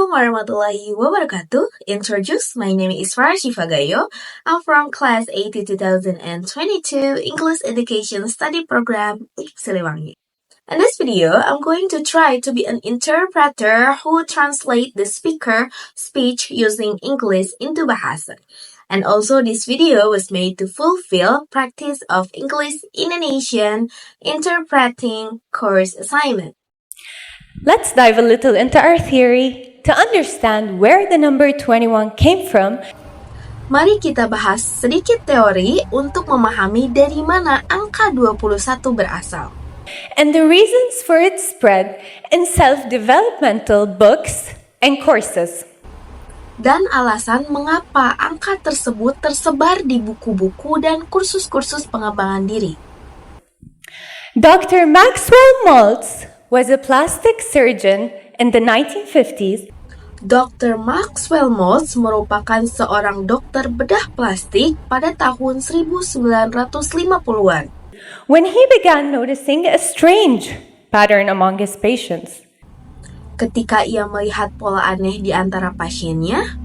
Assalamualaikum warahmatullahi wabarakatuh. Introduce, my name is Farah Shifagayo. I'm from class 80 2022 English Education Study Program Siliwangi. In this video, I'm going to try to be an interpreter who translate the speaker speech using English into Bahasa. And also this video was made to fulfill practice of English Indonesian interpreting course assignment. Let's dive a little into our theory to understand where the number 21 came from. Mari kita bahas sedikit teori untuk memahami dari mana angka 21 berasal. And the reasons for its spread in self-developmental books and courses. Dan alasan mengapa angka tersebut tersebar di buku-buku dan kursus-kursus pengembangan diri. Dr. Maxwell Maltz was a plastic surgeon in the 1950s. Dr. Maxwell Maltz merupakan seorang dokter bedah plastik pada tahun 1950-an. When he began noticing a strange pattern among his patients. Ketika ia melihat pola aneh di antara pasiennya.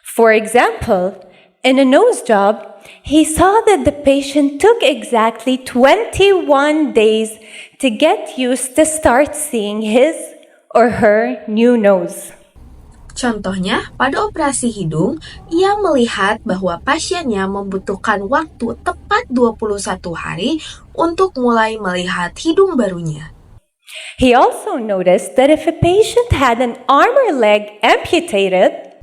For example, in a nose job, he saw that the patient took exactly 21 days to get used to start seeing his or her new nose. Contohnya, pada operasi hidung, ia melihat bahwa pasiennya membutuhkan waktu tepat 21 hari untuk mulai melihat hidung barunya. He also noticed that if a patient had an arm or leg amputated,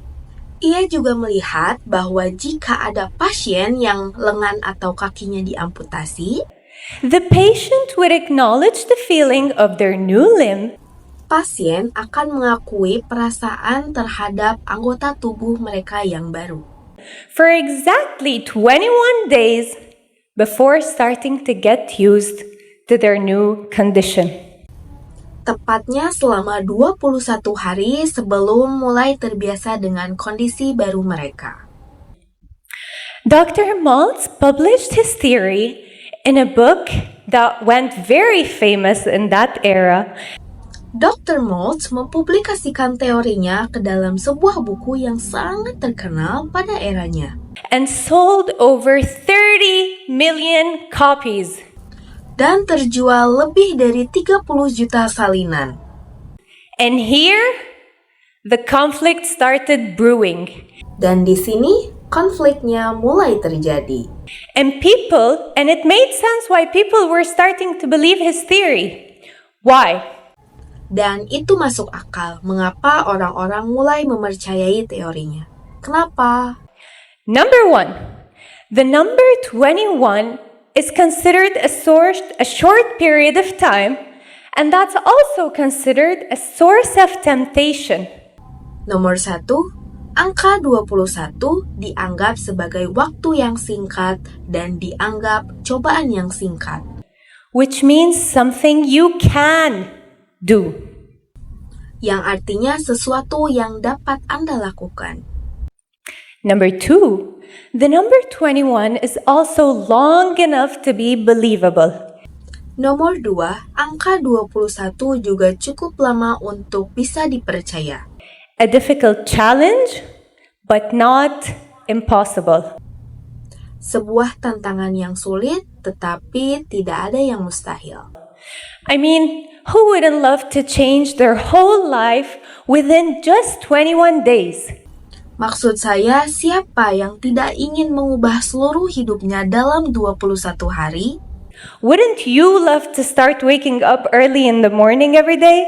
ia juga melihat bahwa jika ada pasien yang lengan atau kakinya diamputasi, the patient would acknowledge the feeling of their new limb. Pasien akan mengakui perasaan terhadap anggota tubuh mereka yang baru. For exactly 21 days before starting to get used to their new condition. Tepatnya selama 21 hari sebelum mulai terbiasa dengan kondisi baru mereka. Dr. Maltz published his theory in a book that went very famous in that era. Dr. Maltz mempublikasikan teorinya ke dalam sebuah buku yang sangat terkenal pada eranya. And sold over 30 million copies. Dan terjual lebih dari 30 juta salinan. And here, the conflict started brewing. Dan di sini, konfliknya mulai terjadi. And it made sense why people were starting to believe his theory. Why? Dan itu masuk akal mengapa orang-orang mulai mempercayai teorinya. Kenapa? Number 1, the number 21 is considered a short period of time, and that's also considered a source of temptation. Nomor 1, angka 21 dianggap sebagai waktu yang singkat dan dianggap cobaan yang singkat. Which means something you can do. Yang artinya sesuatu yang dapat Anda lakukan. Number 2, the number 21 is also long enough to be believable. Nomor 2, angka 21 juga cukup lama untuk bisa dipercaya. A difficult challenge, but not impossible. Sebuah tantangan yang sulit, tetapi tidak ada yang mustahil. I mean, who wouldn't love to change their whole life within just 21 days? Maksud saya, siapa yang tidak ingin mengubah seluruh hidupnya dalam 21 hari? Wouldn't you love to start waking up early in the morning every day?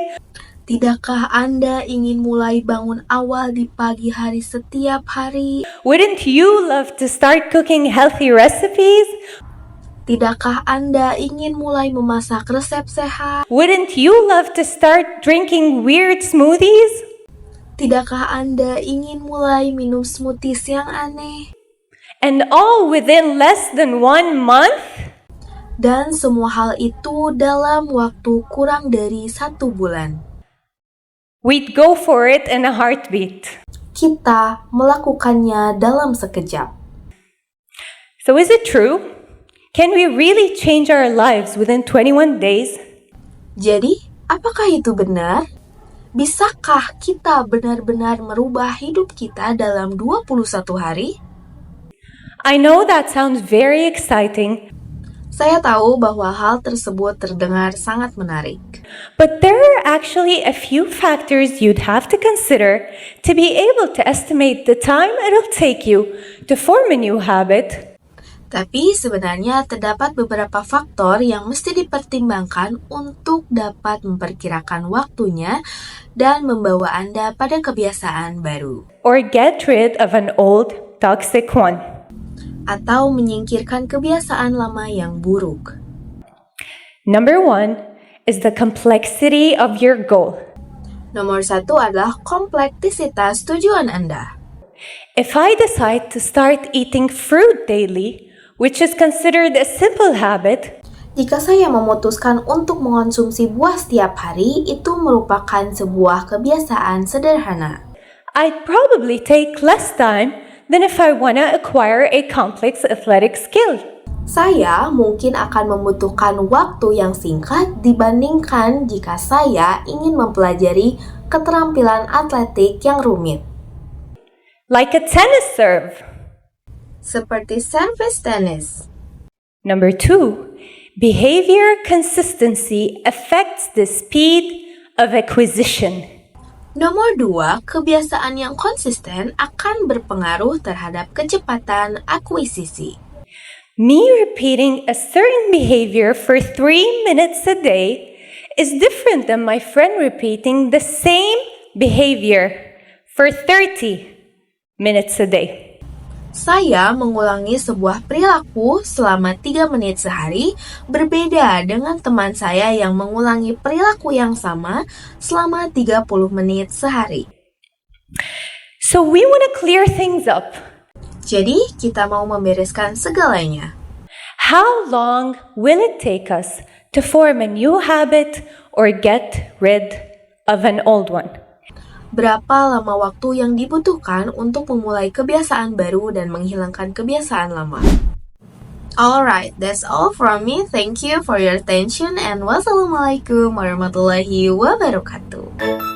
Tidakkah Anda ingin mulai bangun awal di pagi hari setiap hari? Wouldn't you love to start cooking healthy recipes? Tidakkah Anda ingin mulai memasak resep sehat? Wouldn't you love to start drinking weird smoothies? Tidakkah Anda ingin mulai minum smoothies yang aneh? And all within less than 1 month? Dan semua hal itu dalam waktu kurang dari 1 bulan. We'd go for it in a heartbeat. Kita melakukannya dalam sekejap. So is it true? Can we really change our lives within 21 days? Jadi, apakah itu benar? Bisakah kita benar-benar merubah hidup kita dalam 21 hari? I know that sounds very exciting, Saya tahu bahwa hal tersebut terdengar sangat menarik. but there are actually a few factors you'd have to consider to be able to estimate the time it'll take you to form a new habit. Tapi sebenarnya terdapat beberapa faktor yang mesti dipertimbangkan untuk dapat memperkirakan waktunya dan membawa Anda pada kebiasaan baru. Or get rid of an old, toxic one. Atau menyingkirkan kebiasaan lama yang buruk. Number 1 is the complexity of your goal. Nomor 1 adalah kompleksitas tujuan Anda. If I decide to start eating fruit daily, which is considered a simple habit, Jika saya memutuskan untuk mengonsumsi buah setiap hari, itu merupakan sebuah kebiasaan sederhana. I'd probably take less time than if I want to acquire a complex athletic skill. Saya mungkin akan membutuhkan waktu yang singkat dibandingkan jika saya ingin mempelajari keterampilan atletik yang rumit. Like a tennis serve. Seperti servis tenis. Number 2, behavior consistency affects the speed of acquisition. Nomor 2, kebiasaan yang konsisten akan berpengaruh terhadap kecepatan akuisisi. Me repeating a certain behavior for 3 minutes a day is different than my friend repeating the same behavior for 30 minutes a day. Saya mengulangi sebuah perilaku selama 3 menit sehari, berbeda dengan teman saya yang mengulangi perilaku yang sama selama 30 menit sehari. So we want to clear things up. Jadi, kita mau membereskan segalanya. How long will it take us to form a new habit or get rid of an old one? Berapa lama waktu yang dibutuhkan untuk memulai kebiasaan baru dan menghilangkan kebiasaan lama? Alright, that's all from me. Thank you for your attention and wassalamualaikum warahmatullahi wabarakatuh.